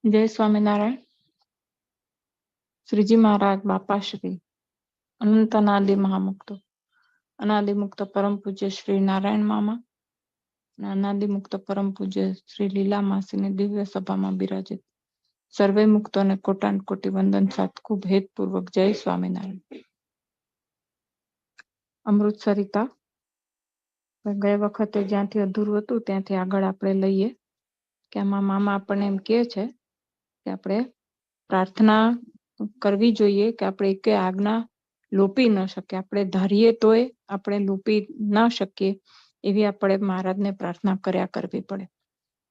જય સ્વામિનારાયણ. શ્રીજી મહારાજ બાપાશ્રી અનંત અનાદિ મહામુક્તો અનાદિમુક્ત પરમ પૂજ્ય શ્રી નારાયણ મામા અને અનાદિમુક્ત પરમ પૂજ્ય શ્રી લીલા માસીની દિવ્ય સભામાં બિરાજિત સર્વે મુક્તોને કોટાન કોટી વંદન સાથ ખૂબ હેતપૂર્વક જય સ્વામિનારાયણ. અમૃત સરિતા ગયા વખતે જ્યાંથી અધૂરું હતું ત્યાંથી આગળ આપણે લઈએ કે આમાં મામા આપણને એમ કહે છે કે આપણે પ્રાર્થના કરવી જોઈએ કે આપણે એક આજ્ઞા લોપી ન શકીએ. આપણે ધારીએ તોય આપણે લોપી ના શકીએ એવી આપણે મહારાજને પ્રાર્થના કર્યા કરવી પડે.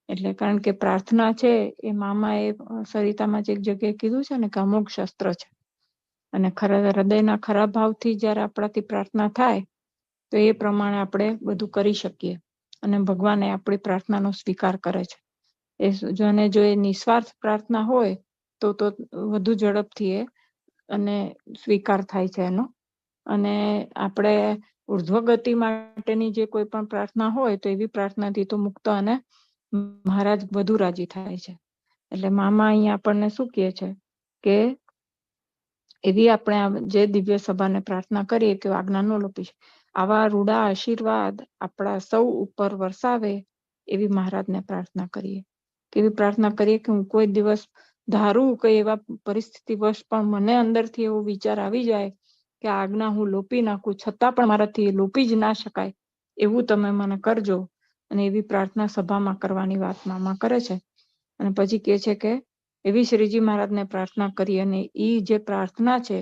એટલે કારણ કે પ્રાર્થના છે એ મામાએ સરિતામાં જ એક જગ્યાએ કીધું છે ને કે અમુક શસ્ત્ર છે અને હૃદયના ખરા ભાવથી જ્યારે આપણાથી પ્રાર્થના થાય તો એ પ્રમાણે આપણે બધું કરી શકીએ અને ભગવાન આપણી પ્રાર્થનાનો સ્વીકાર કરે છે. જો એ નિસ્વાર્થ પ્રાર્થના હોય તો વધુ ઝડપથી અને સ્વીકાર થાય છે એનો. અને આપણે ઉર્ધ્વગતિ માટેની જે કોઈ પણ પ્રાર્થના હોય તો એવી પ્રાર્થનાથી તો મુક્ત અને મહારાજ વધુ રાજી થાય છે. એટલે મામા અહીંયા આપણને શું કહે છે કે એવી આપણે જે દિવ્ય સભાને પ્રાર્થના કરીએ કે આજ્ઞા ન લોપી છે. આવા રૂડા આશીર્વાદ આપણા સૌ ઉપર વરસાવે એવી મહારાજને પ્રાર્થના કરીએ. કેવી પ્રાર્થના કરીએ કે હું કોઈ દિવસ ધારું કે એવા પરિસ્થિતિ વશ પણ મને અંદરથી એવો વિચાર આવી જાય કે આજ્ઞા હું લોપી નાખું છતાં પણ મારાથી લોપી જ ના શકાય એવું તમે મને કરજો. અને એવી પ્રાર્થના સભામાં કરવાની વાત મામા કરે છે. અને પછી કહે છે કે એવી શ્રીજી મહારાજને પ્રાર્થના કરી અને એ જે પ્રાર્થના છે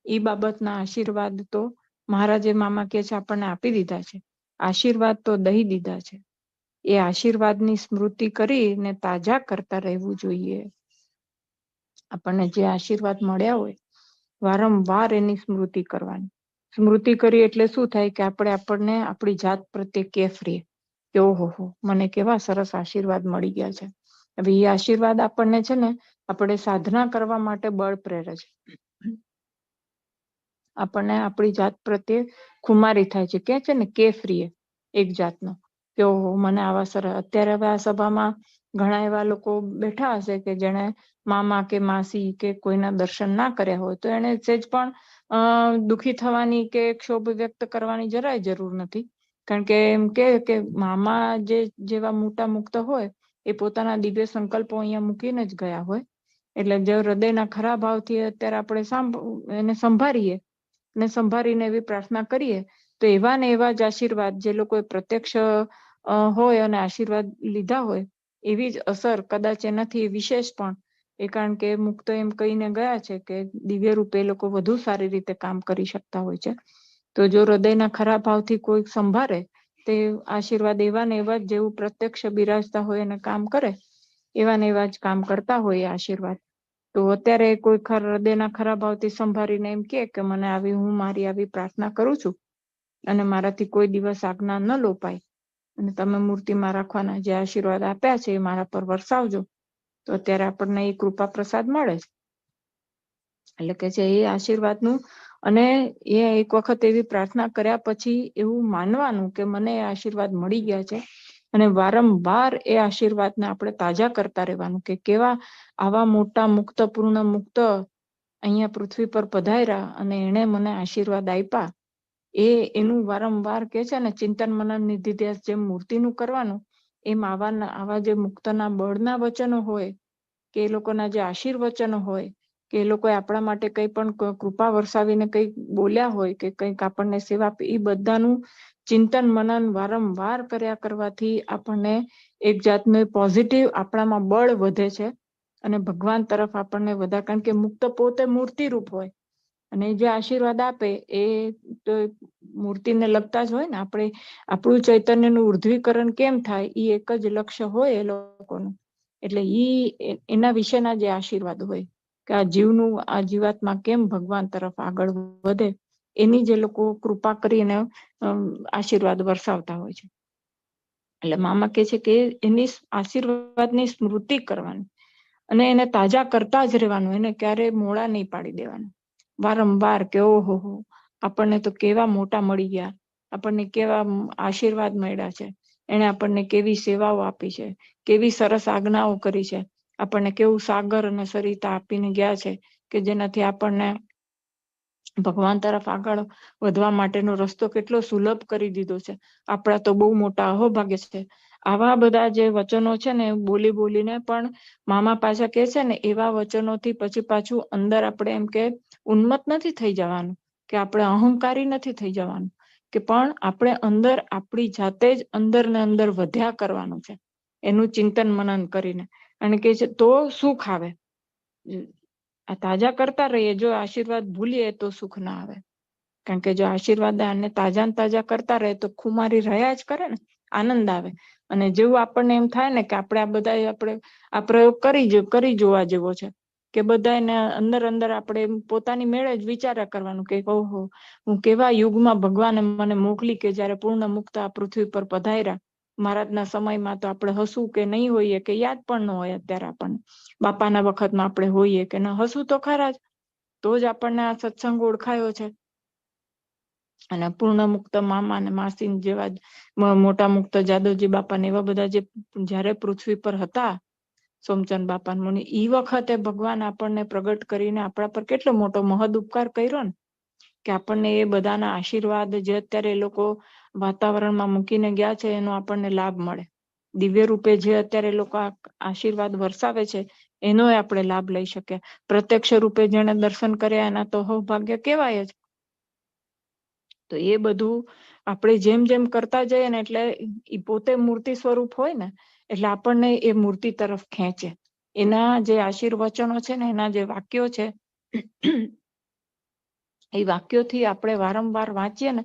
એ બાબતના આશીર્વાદ તો મહારાજે મામા કહે છે આપણને આપી દીધા છે. આશીર્વાદ તો દઈ દીધા છે. એ આશીર્વાદની સ્મૃતિ કરીને તાજા કરતા રહેવું જોઈએ. આપણને જે આશીર્વાદ મળ્યા હોય વારંવાર એની સ્મૃતિ કરવાની. સ્મૃતિ કરી એટલે શું થાય કે આપણને આપણી જાત પ્રત્યે કેફ રહીએ કે ઓહો મને કેવા સરસ આશીર્વાદ મળી ગયા છે. હવે એ આશીર્વાદ આપણને છે ને આપણે સાધના કરવા માટે બળ પ્રેરે છે. આપણને આપણી જાત પ્રત્યે ખુમારી થાય છે. કે છે ને કેફ રહીએ એક જાતનો કે ઓહો મને આવા સરસ. અત્યારે હવે આ સભામાં ઘણા એવા લોકો બેઠા હશે કે જેણે મામા કે માસી કે કોઈના દર્શન ના કર્યા હોય તો એને સેજ પણ દુઃખી થવાની કે ક્ષોભ વ્યક્ત કરવાની જરાય જરૂર નથી. કારણ કે એમ કે મામા જેવા મોટા મુક્ત હોય એ પોતાના દિવ્ય સંકલ્પો અહીંયા મૂકીને જ ગયા હોય. એટલે જે હૃદયના ખરા ભાવથી અત્યારે આપણે એને સંભાળીએ ને સંભાળીને એવી પ્રાર્થના કરીએ તો એવા ને એવા જ આશીર્વાદ જે લોકોએ પ્રત્યક્ષ હોય અને આશીર્વાદ લીધા હોય એવી જ અસર કદાચ એનાથી વિશેષ પણ એ કારણ કે મુક્ત એમ કહીને ગયા છે કે દિવ્ય રૂપે એ લોકો વધુ સારી રીતે કામ કરી શકતા હોય છે. તો જો હૃદયના ખરા ભાવથી કોઈ સંભાળે તે આશીર્વાદ એવા ને એવા જ જેવું પ્રત્યક્ષ બિરાજતા હોય અને કામ કરે એવા ને એવા જ કામ કરતા હોય આશીર્વાદ. તો અત્યારે કોઈ હૃદયના ખરા ભાવથી સંભાળીને એમ કે મને હું મારી આવી પ્રાર્થના કરું છું અને મારાથી કોઈ દિવસ આજ્ઞા ન લોપાય અને તમે મૂર્તિમાં રાખવાના જે આશીર્વાદ આપ્યા છે એ મારા પર વરસાવજો તો અત્યારે આપણને એ કૃપા પ્રસાદ મળે છે. એટલે કે છે એ આશીર્વાદનું અને એ એક વખત એવી પ્રાર્થના કર્યા પછી એવું માનવાનું કે મને એ આશીર્વાદ મળી ગયા છે અને વારંવાર એ આશીર્વાદને આપણે તાજા કરતા રહેવાનું કે કેવા આવા મોટા મુક્ત પૂર્ણ મુક્ત અહીંયા પૃથ્વી પર પધાર્યા અને એણે મને આશીર્વાદ આપ્યા. એનું વારંવાર કે છે ને ચિંતન મનન નિધિધ્યાસ જેમ મૂર્તિનું કરવાનું એમ આવા જે મુક્તના બળના વચનો હોય કે એ લોકોના જે આશીર્વચનો હોય કે એ લોકોએ આપણા માટે કંઈ પણ કૃપા વરસાવીને કંઈક બોલ્યા હોય કે કંઈક આપણને સેવા આપી એ બધાનું ચિંતન મનન વારંવાર કર્યા કરવાથી આપણને એક જાતનું પોઝિટિવ આપણામાં બળ વધે છે અને ભગવાન તરફ આપણને વધારે. કારણ કે મુક્ત પોતે મૂર્તિરૂપ હોય અને જે આશીર્વાદ આપે એ તો મૂર્તિને લગતા જ હોય ને. આપણે આપણું ચૈતન્યનું ઉર્ધ્વીકરણ કેમ થાય એ એક જ લક્ષ્ય હોય એ લોકોનું. એટલે એના વિશેના જે આશીર્વાદ હોય કે આ જીવનું આ જીવાત્મા કેમ ભગવાન તરફ આગળ વધે એની જે લોકો કૃપા કરીને આશીર્વાદ વરસાવતા હોય છે. એટલે મામા કહે છે કે એની આશીર્વાદની સ્મૃતિ કરવાની અને એને તાજા કરતા જ રહેવાનું. એને ક્યારેય મોડા નહીં પાડી દેવાનું. વારંવાર કે ઓહો આપણને તો કેવા મોટા મળી ગયા, આપણને કેવા આશીર્વાદ મળ્યા છે, એને આપણને કેવી સેવાઓ આપી છે, કેવી સરસ આજ્ઞાઓ કરી છે આપણને કેવું સાગર અને સરિતા આપીને ગયા છે કે જેનાથી આપણને ભગવાન તરફ આગળ વધવા માટેનો રસ્તો કેટલો સુલભ કરી દીધો છે. આપણા તો બહુ મોટા અહોભાગ્ય છે. આવા બધા જે વચનો છે ને બોલી બોલીને પણ મામા પાછા કે છે ને એવા વચનોથી પછી પાછું અંદર આપણે એમ કે ઉન્મત્ત નથી થઈ જવાનું, કે આપણે અહંકારી નથી થઈ જવાનું, કે પણ આપણે અંદર આપણી જાતે જ અંદર ને અંદર વધ્યા કરવાનું છે એનું ચિંતન મનન કરીને. અને કે છે તો સુખ આવે. આ તાજા કરતા રહીએ, જો આશીર્વાદ ભૂલીએ તો સુખ ના આવે. કારણ કે જો આશીર્વાદ આને તાજા ને તાજા કરતા રહે તો ખુમારી રહ્યા જ કરે ને, આનંદ આવે. અને જેવું આપણને એમ થાય ને કે આપણે આ બધા આપણે આ પ્રયોગ કરી જોવા જેવો છે કે બધાને અંદર અંદર આપણે પોતાની મેળે જ વિચાર્યા કરવાનું કે ઓહો હું કેવા યુગમાં ભગવાને મને મોકલી કે જ્યારે પૂર્ણ મુક્ત આ પૃથ્વી પર પધાર્યા. મહારાજના સમયમાં તો આપણે હસવું કે નહીં હોઈએ કે યાદ પણ ન હોય અત્યારે આપણને. બાપાના વખતમાં આપણે હોઈએ કે ના, હસવું તો ખરા જ, તો જ આપણને આ સત્સંગ ઓળખાયો છે. અને પૂર્ણ મુક્ત મામા ને માસી જેવા મોટા મુક્ત જાદવજી બાપા ને એવા બધા જે જ્યારે પૃથ્વી પર હતા, સોમચંદ બાપા મુનિ, ઈ વખતે ભગવાન આપણને પ્રગટ કરીને આપણા પર કેટલો મોટો મહદ ઉપકાર કર્યો ને, કે આપણને એ બધાના આશીર્વાદ જે અત્યારે એ લોકો વાતાવરણમાં મૂકીને ગયા છે એનો આપણને લાભ મળે. દિવ્ય રૂપે જે અત્યારે લોકો આશીર્વાદ વરસાવે છે એનો આપણે લાભ લઈ શકીએ. પ્રત્યક્ષ રૂપે જેને દર્શન કર્યા એના તો સૌભાગ્ય કહેવાય જ. તો એ બધું આપણે જેમ જેમ કરતા જઈએ ને એટલે એ પોતે મૂર્તિ સ્વરૂપ હોય ને એટલે આપણને એ મૂર્તિ તરફ ખેંચે. એના જે આશીર્વચનો છે ને, એના જે વાક્યો છે એ વાક્યોથી આપણે વારંવાર વાંચીએ ને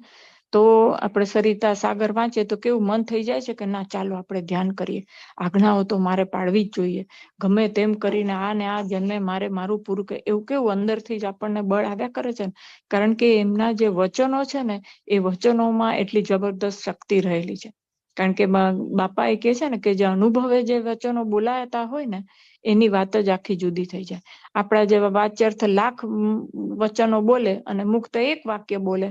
તો આપણે સરિતા સાગર વાંચીએ તો કેવું મન થઈ જાય છે કે ના ચાલો આપણે ધ્યાન કરીએ, આજ્ઞાઓ તો મારે પાડવી જ જોઈએ, ગમે તેમ કરીને આ ને આ જન્મે મારે મારું પૂરું કે એવું કેવું અંદરથી જ આપણને બળ આવ્યા કરે છે ને. કારણ કે એમના જે વચનો છે ને એ વચનોમાં એટલી જબરદસ્ત શક્તિ રહેલી છે. કારણ કે બાપા એ કહે છે ને કે જે અનુભવે જે વચનો બોલાતા હોય ને એની વાત જ આખી જુદી થઈ જાય. આપણા જેવા વાચ્યાર્થ લાખ વચનો બોલે અને મુક્ત એક વાક્ય બોલે,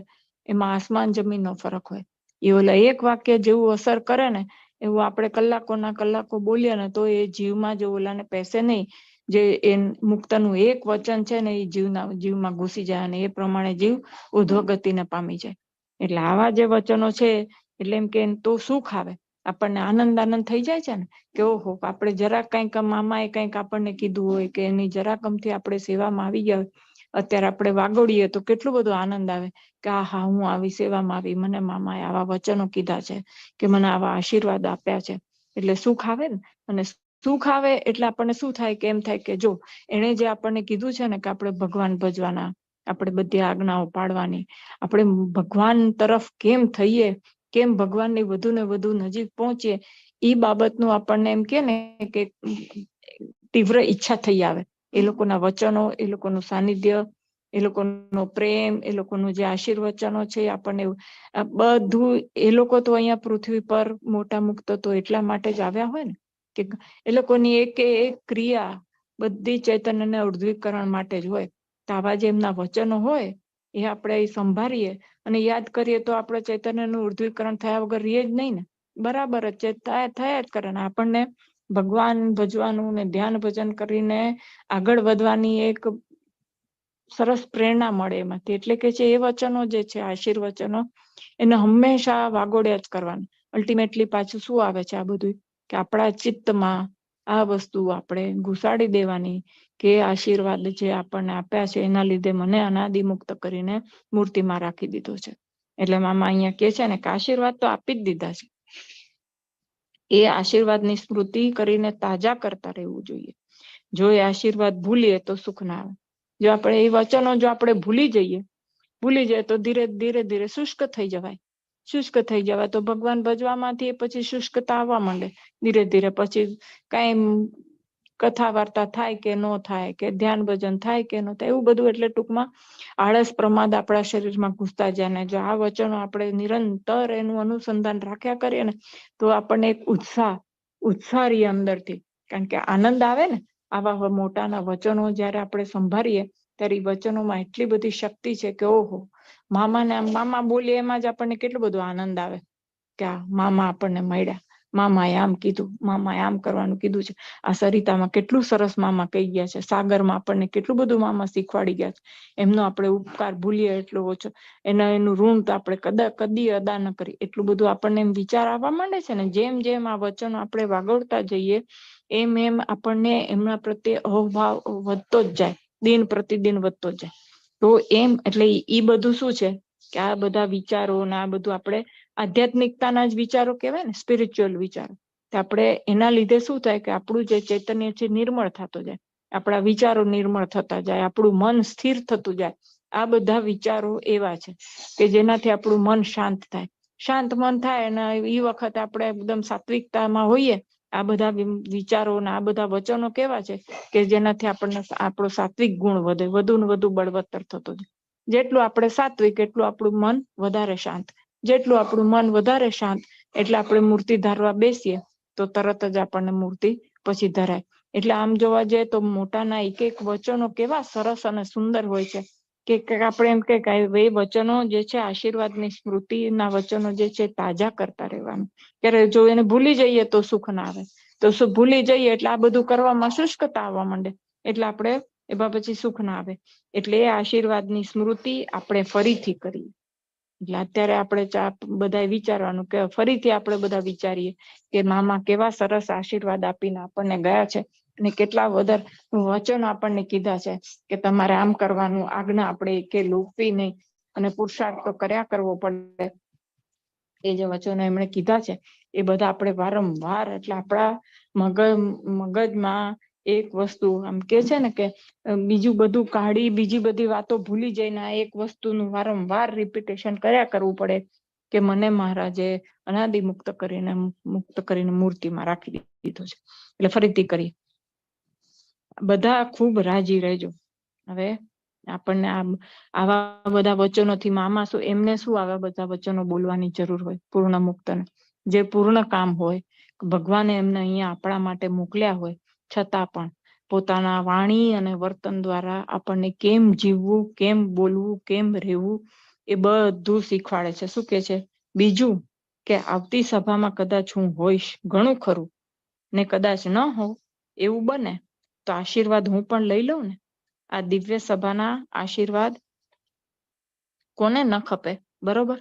એમાં આસમાન જમીનનો ફરક હોય. એ ઓલા એક વાક્ય જેવું અસર કરે ને એવું આપણે કલાકોના કલાકો બોલીએ ને તો એ જીવમાં જો ઓલાને પેસે નહીં. જે એ મુક્તનું એક વચન છે ને એ જીવમાં ઘૂસી જાય અને એ પ્રમાણે જીવ ઉધ્વગતિને પામી જાય. એટલે આવા જે વચનો છે એટલે એમ કે તો સુખ આવે, આપણને આનંદ થઈ જાય છે ને કે ઓહો આપણે જરાક કંઈક મામાએ કંઈક આપણને કીધું હોય કે એની જરાક અમથી આપણે સેવામાં આવી ગયા હોય, અત્યારે આપણે વાગોડીએ તો કેટલું બધું આનંદ આવે કે આ હા હું આવી સેવામાં આવી, મને મામાએ આવા વચનો કીધા છે કે મને આવા આશીર્વાદ આપ્યા છે. એટલે સુખ આવે ને, અને સુખ આવે એટલે આપણને શું થાય કે એમ થાય કે જો એને જે આપણને કીધું છે ને કે આપણે ભગવાન ભજવાના, આપણે બધી આજ્ઞાઓ પાડવાની, આપણે ભગવાન તરફ કેમ થઈએ, કેમ ભગવાનની વધુ ને વધુ નજીક પહોંચીએ, એ બાબતનું આપણને એમ કે ને કે તીવ્ર ઈચ્છા થઈ આવે. એ લોકોના વચનો, એ લોકોનું સાનિધ્ય, એ લોકોનો પ્રેમ, એ લોકોનું જે આશીર્વચનો છે આપણને બધું, એ લોકો તો અહીંયા પૃથ્વી પર મોટા મુક્ત તો એટલા માટે જ આવ્યા હોય ને કે એ લોકોની એક ક્રિયા બધી ચૈતન્યને ઉદ્દીકરણ માટે જ હોય. તો આવા જે એમના વચનો હોય એ આપણે સંભાળીએ અને યાદ કરીએ તો આપણે ચૈતન્યનું ઉદ્દીકરણ થયા વગર રહીએ જ નહીં ને, બરાબર જ થયા જ કરે ને. આપણને ભગવાન ભજવાનું ને ધ્યાન ભજન કરીને આગળ વધવાની એક સરસ પ્રેરણા મળે એમાંથી. એટલે કે છે એ વચનો જે છે આશીર્વચનો એને હંમેશા વાગોડ્યા જ કરવાનું. અલ્ટિમેટલી પાછું શું આવે છે આ બધું કે આપણા ચિત્તમાં આ વસ્તુ આપણે ઘુસાડી દેવાની કે આશીર્વાદ જે આપણને આપ્યા છે એના લીધે મને અનાદિ મુક્ત કરીને મૂર્તિમાં રાખી દીધો છે. એટલે મામા અહીંયા કે છે ને કે આશીર્વાદ તો આપી જ દીધા છે, એ આશીર્વાદની સ્મૃતિ કરીને તાજા કરતા રહેવું જોઈએ. જો એ આશીર્વાદ ભૂલીએ તો સુખ ના આવે. જો આપણે એ વચનો જો આપણે ભૂલી જઈએ તો ધીરે ધીરે શુષ્ક થઈ જવાય. શુષ્ક થઈ જવાય તો ભગવાન ભજવામાંથી પછી શુષ્કતા આવવા માંડે ધીરે ધીરે. પછી કાંઈ કથા વાર્તા થાય કે ન થાય, કે ધ્યાન ભજન થાય કે ન થાય, એવું બધું. એટલે ટૂંકમાં આળસ પ્રમાદ આપણા શરીરમાં ઘૂસતા જાય ને જો આ વચનો આપણે નિરંતર એનું અનુસંધાન રાખ્યા કરીએ ને તો આપણને એક ઉત્સાહ રહીએ અંદરથી. કારણ કે આનંદ આવે ને આવા મોટાના વચનો જ્યારે આપણે સંભાળીએ ત્યારે એ વચનોમાં એટલી બધી શક્તિ છે કે ઓહો, મામા બોલીએ એમાં જ આપણને કેટલો બધો આનંદ આવે કે આ મામા આપણને મળ્યા, મામાએ આમ કીધું, મામાએ આમ કરવાનું કીધું છે. આ સરિતામાં કેટલું સરસ મામા કહી ગયા છે, સાગરમાં આપણને કેટલું બધું મામા શીખવાડી ગયા છે. એમનો આપણે ઉપકાર ભૂલીએ એટલો ઓછો, એનું ઋણ તો આપણે કદી અદા ન કરી, એટલું બધું આપણને એમ વિચાર આવવા માંડે છે ને. જેમ જેમ આ વચનો આપણે વાગોળતા જઈએ એમ એમ આપણને એમના પ્રત્યે અહોભાવ વધતો જ જાય, દિન પ્રતિદિન વધતો જ જાય. તો એમ એટલે ઈ બધું શું છે કે આ બધા વિચારો ને આ બધું આપણે આધ્યાત્મિકતાના જ વિચારો કહેવાય ને, સ્પિરિચ્યુઅલ વિચારો. આપણે એના લીધે શું થાય કે આપણું જે ચૈતન્ય છે નિર્મળ થતો જાય, આપણા વિચારો નિર્મળ થતા જાય, આપણું મન સ્થિર થતું જાય. આ બધા વિચારો એવા છે કે જેનાથી આપણું મન શાંત થાય. શાંત મન થાય અને એ વખતે આપણે એકદમ સાત્વિકતામાં હોઈએ. આ બધા વિચારો ને આ બધા વચનો કેવા છે કે જેનાથી આપણને આપણો સાત્વિક ગુણ વધે, વધુ ને વધુ બળવત્તર થતો જાય. જેટલું આપણે સાત્વિક એટલું આપણું મન વધારે શાંત, જેટલું આપણું મન વધારે શાંત એટલે આપણે મૂર્તિ ધારવા બેસીએ તો તરત જ આપણને મૂર્તિ પછી ધરાય. એટલે આમ જોવા જઈએ તો મોટાના એક એક વચનો કેવા સરસ અને સુંદર હોય છે કે આપણે એમ કે એ વચનો જે છે આશીર્વાદની સ્મૃતિના વચનો જે છે તાજા કરતા રહેવાનું. ત્યારે જો એને ભૂલી જઈએ તો સુખ ના આવે, તો ભૂલી જઈએ એટલે આ બધું કરવામાં શુષ્કતા આવવા માંડે, એટલે આપણે એમાં પછી સુખ ના આવે. એટલે એ આશીર્વાદની સ્મૃતિ આપણે ફરીથી કરીએ. એટલે અત્યારે આપણે બધા વિચારવાનું કે ફરીથી આપણે બધા વિચારીએ કે મામા કેવા સરસ આશીર્વાદ આપીને આપણને ગયા છે અને કેટલા વધારે વચનો આપણને કીધા છે કે તમારે આમ કરવાનું, આજ્ઞા આપણે કે લોપવી નહીં અને પુરુષાર્થ તો કર્યા કરવો પડે. એ જે વચનો એમણે કીધા છે એ બધા આપણે વારંવાર, એટલે આપણા મગજમાં એક વસ્તુ આમ કે છે ને કે બીજું બધું કાઢી બીજી બધી વાતો ભૂલી જઈને એક વસ્તુનું વારંવાર રિપીટેશન કર્યા કરવું પડે કે મને મહારાજે અનાદિ મુક્ત કરીને મૂર્તિમાં રાખી દીધો છે. એટલે ફરીથી કરી બધા ખૂબ રાજી રહેજો. હવે આપણને આવા બધા વચનોથી મામા શું, એમને શું આવા બધા વચનો બોલવાની જરૂર હોય? પૂર્ણ મુક્તને જે પૂર્ણ કામ હોય, ભગવાને એમને અહીંયા આપણા માટે મોકલ્યા હોય છતાં પણ પોતાના વાણી અને વર્તન દ્વારા આપણને કેમ જીવવું, કેમ બોલવું, કેમ રહેવું એ બધું શીખવાડે છે. શું કે છે બીજું કે આવતી સભામાં કદાચ હું હોઈશ, ઘણું ખરું, ને કદાચ ન હોઉં એવું બને તો આશીર્વાદ હું પણ લઈ લઉં ને. આ દિવ્ય સભાના આશીર્વાદ કોને ન ખપે, બરોબર?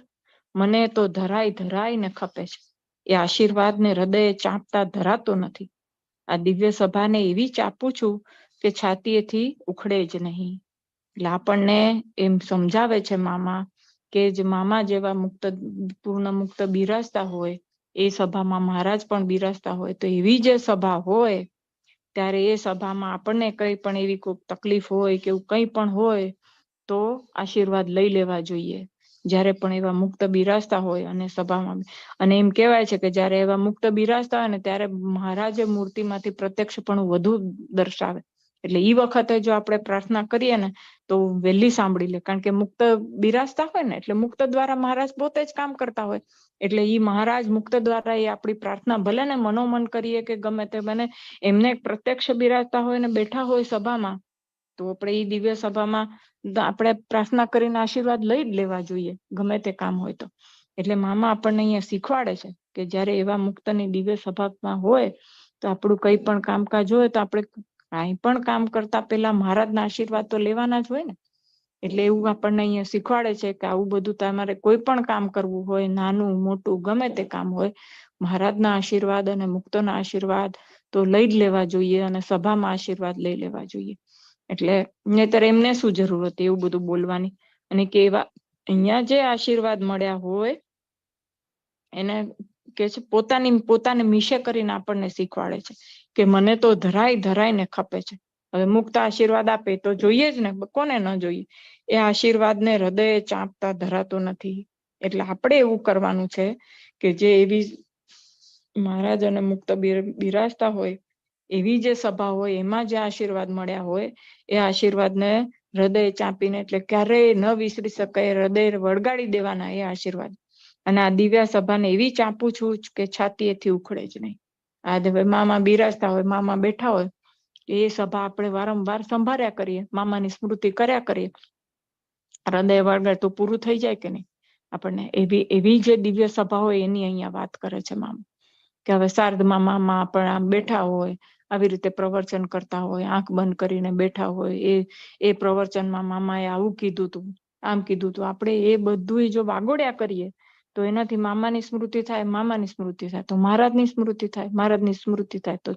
મને તો ધરાઈને ખપે છે. એ આશીર્વાદને હૃદયે ચાંપતા ધરાતો નથી. આ દિવ્ય સભાને એવી ચાપું છું કે છાતીએથી ઉખડે જ નહીં. એટલે આપણને એમ સમજાવે છે મામા કે જ મામા જેવા મુક્ત, પૂર્ણ મુક્ત બિરાજતા હોય એ સભામાં મહારાજ પણ બિરાજતા હોય, તો એવી જે સભા હોય ત્યારે એ સભામાં આપણને કંઈ પણ એવી કોઈ તકલીફ હોય કે એવું કંઈ પણ હોય તો આશીર્વાદ લઈ લેવા જોઈએ. જ્યારે પણ એવા મુક્ત બિરાજતા હોય અને સભામાં, અને એમ કહેવાય છે કે જ્યારે એવા મુક્ત બિરાજતા હોય ને ત્યારે મહારાજે મૂર્તિમાંથી પ્રત્યક્ષ પણ વધુ દર્શાવે. એટલે એ વખતે જો આપણે પ્રાર્થના કરીએ ને તો વહેલી સાંભળી લે, કારણ કે મુક્ત બિરાજતા હોય ને એટલે મુક્ત દ્વારા મહારાજ પોતે જ કામ કરતા હોય. એટલે એ મહારાજ મુક્ત દ્વારા એ આપણી પ્રાર્થના ભલે ને મનોમન કરીએ કે ગમે તે બને, એમને પ્રત્યક્ષ બિરાજતા હોય ને બેઠા હોય સભામાં, તો આપણે એ દિવ્ય સભામાં આપણે પ્રાર્થના કરીને આશીર્વાદ લઈ જ લેવા જોઈએ, ગમે તે કામ હોય તો. એટલે મામા આપણને અહીંયા શીખવાડે છે કે જ્યારે એવા મુક્તની દિવ્ય સભામાં હોય તો આપણું કંઈ પણ કામકાજ હોય તો આપણે કાંઈ પણ કામ કરતા પહેલા મહારાજના આશીર્વાદ તો લેવાના જ હોય ને. એટલે એવું આપણને અહીંયા શીખવાડે છે કે આવું બધું તમારે કોઈ પણ કામ કરવું હોય, નાનું મોટું ગમે તે કામ હોય, મહારાજના આશીર્વાદ અને મુક્તોના આશીર્વાદ તો લઈ જ લેવા જોઈએ અને સભામાં આશીર્વાદ લઈ લેવા જોઈએ. એટલે નહીંતર એમને શું જરૂર હતી એવું બધું બોલવાની? અને કે એવા અહીંયા જે આશીર્વાદ મળ્યા હોય એને કે છે પોતાને મીશે કરીને આપણને શીખવાડે છે કે મને તો ધરાઈને ખપે છે. હવે મુક્ત આશીર્વાદ આપે તો જોઈએ જ ને, કોને ન જોઈએ? એ આશીર્વાદને હૃદયે ચાંપતા ધરાતો નથી. એટલે આપણે એવું કરવાનું છે કે જે એવી મહારાજ અને મુક્ત બિરાજતા હોય એવી જે સભા હોય એમાં જે આશીર્વાદ મળ્યા હોય એ આશીર્વાદને હૃદય ચાંપીને, એટલે ક્યારેય ન વિસરી શકાય, હૃદય વળગાડી દેવાના એ આશીર્વાદ. અને આ દિવ્ય સભાને એવી ચાંપું છું કે છાતીએથી ઉખડે જ નહીં. આ મામા બિરાજતા હોય, મામા બેઠા હોય, એ સભા આપણે વારંવાર સંભાળ્યા કરીએ, મામાની સ્મૃતિ કર્યા કરીએ, હૃદય વળગાડ તો પૂરું થઈ જાય કે નહીં આપણને? એવી જે દિવ્ય સભા હોય એની અહીંયા વાત કરે છે મામા. કે હવે શારદમાં મામા પણ આમ બેઠા હોય, આવી રીતે પ્રવચન કરતા હોય, આંખ બંધ કરીને બેઠા હોય, એ પ્રવચનમાં મામાએ આવું કીધું તું, આમ કીધું તું. આપણે એ બધું જો વાગોડ્યા કરીએ તો એનાથી મામાની સ્મૃતિ થાય, મામાની સ્મૃતિ થાય તો મહારાજની સ્મૃતિ થાય, મહારાજની સ્મૃતિ થાય તો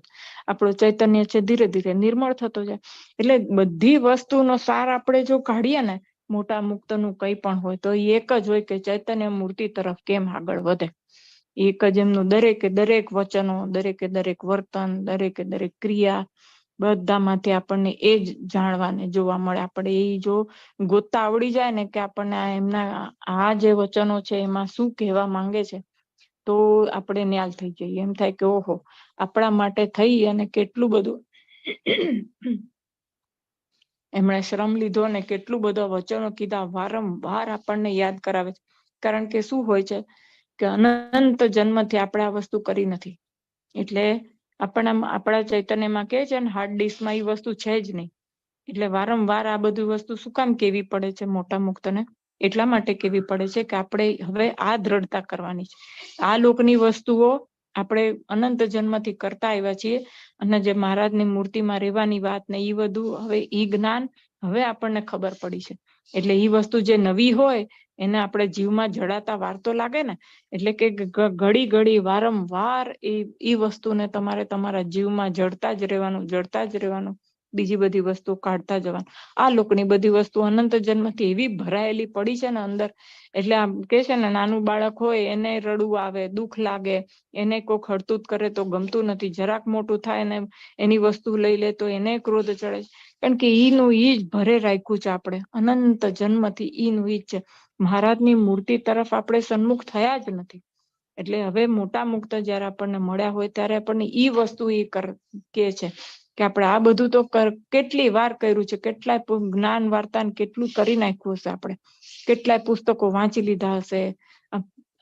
આપણો ચૈતન્ય છે ધીરે ધીરે નિર્મળ થતો જાય. એટલે બધી વસ્તુનો સાર આપણે જો કાઢીએ ને, મોટા મુક્તનું કંઈ પણ હોય તો એ એક જ હોય કે ચૈતન્ય મૂર્તિ તરફ કેમ આગળ વધે. એક જ એમનું દરેકે દરેક વચનો, દરેકે દરેક વર્તન, દરેકે દરેક ક્રિયા, બધામાંથી આપણને એ જ જાણવાને જોવા મળે. આપણે એ જો ગોતતા આવડી જાય ને કે આપણને એમના આ જે વચનો છે એમાં શું કહેવા માંગે છે, તો આપણે ન્યાલ થઈ જઈએ. એમ થાય કે ઓહો, આપણા માટે થઈ અને કેટલું બધું એમણે શ્રમ લીધો ને કેટલું બધા વચનો કીધા, વારંવાર આપણને યાદ કરાવે છે. કારણ કે શું હોય છે કે અનંત જન્મથી આપણે આ વસ્તુ કરી નથી, એટલે આપણા ચૈતન્યમાં કહે છે ને હાર્ડ ડિસ્કમાં એ વસ્તુ છે જ નહીં. એટલે વારંવાર આ બધી વસ્તુ શું કામ કેવી પડે છે મોટા મુક્તને? એટલા માટે કેવી પડે છે કે આપણે હવે આ દ્રઢતા કરવાની છે. આ લોકની વસ્તુઓ આપણે અનંત જન્મથી કરતા આવ્યા છીએ, અને જે મહારાજની મૂર્તિમાં રહેવાની વાત ને એ બધું હવે ઈ જ્ઞાન હવે આપણને ખબર પડી છે. એટલે એ વસ્તુ જે નવી હોય એને આપણે જીવમાં જડાતા વાર તો લાગે ને. એટલે કે ઘડી ઘડી વારંવાર એ વસ્તુને તમારે તમારા જીવમાં જડતા જ રહેવાનું, બીજી બધી વસ્તુ કાઢતા જવાનું. આ લોકની બધી વસ્તુ અનંત જન્મથી એવી ભરાયેલી પડી છે ને અંદર. એટલે આમ કે છે ને, નાનું બાળક હોય એને રડવું આવે, દુઃખ લાગે, એને કોઈ ખડતૂત કરે તો ગમતું નથી, જરાક મોટું થાય ને એની વસ્તુ લઈ લે તો એને ક્રોધ ચડે. કારણ કે ઈનું ઈ જ ભરે રાખ્યું છે આપણે અનંત જન્મથી. ઈનું ઈ જ છે. મહારાજની મૂર્તિ તરફ આપણે સન્મુખ થયા જ નથી. એટલે હવે મોટા મુક્ત જયારે આપણને મળ્યા હોય ત્યારે આપણને ઈ વસ્તુ કે છે કે આપણે આ બધું તો કેટલી વાર કર્યું છે, કેટલાય જ્ઞાન વાર્તા કેટલું કરી નાખ્યું હશે, આપણે કેટલાય પુસ્તકો વાંચી લીધા હશે.